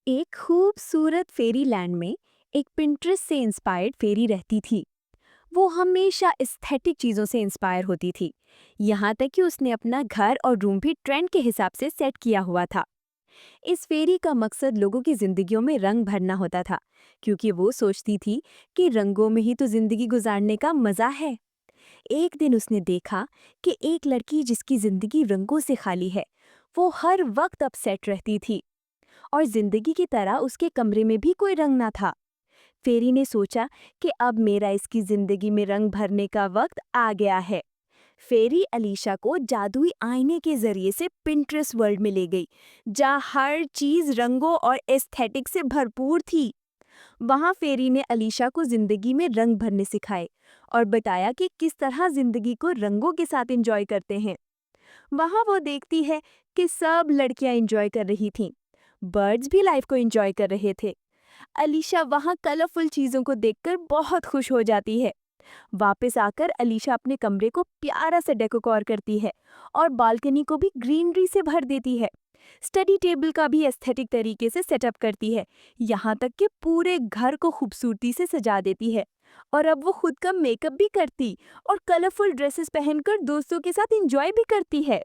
एक खूबसूरत फेरी लैंड में एक पिंटरेस्ट से इंस्पायर्ड फेरी रहती थी। वो हमेशा एस्थेटिक चीज़ों से इंस्पायर होती थी। यहाँ तक कि उसने अपना घर और रूम भी ट्रेंड के हिसाब से सेट किया हुआ था। इस फेरी का मकसद लोगों की जिंदगियों में रंग भरना होता था, क्योंकि वो सोचती थी कि रंगों में ही तो जिंदगी गुजारने का मजा है। एक दिन उसने देखा कि एक लड़की जिसकी जिंदगी रंगों से खाली है, वो हर वक्त अपसेट रहती थी और जिंदगी की तरह उसके कमरे में भी कोई रंग ना था। फेरी ने सोचा कि अब मेरा इसकी जिंदगी में रंग भरने का वक्त आ गया है। फेरी अलीशा को जादुई आईने के जरिए से पिंटरेस्ट वर्ल्ड में ले गई, जहाँ हर चीज रंगों और एस्थेटिक से भरपूर थी। वहाँ फेरी ने अलीशा को जिंदगी में रंग भरने सिखाए और बताया कि किस तरह जिंदगी को रंगों के साथ एंजॉय करते हैं। वहाँ वो देखती है कि सब लड़कियां एंजॉय कर रही थीं। बर्ड्स भी लाइफ को एंजॉय कर रहे थे। अलीशा वहाँ कलरफुल चीज़ों को देखकर बहुत खुश हो जाती है। वापस आकर अलीशा अपने कमरे को प्यारा से डेकोर करती है और बालकनी को भी ग्रीनरी से भर देती है। स्टडी टेबल का भी एस्थेटिक तरीके से सेटअप करती है, यहाँ तक कि पूरे घर को खूबसूरती से सजा देती है। और अब वो खुद का मेकअप भी करती और कलरफुल ड्रेसेस पहनकर दोस्तों के साथ एंजॉय भी करती है।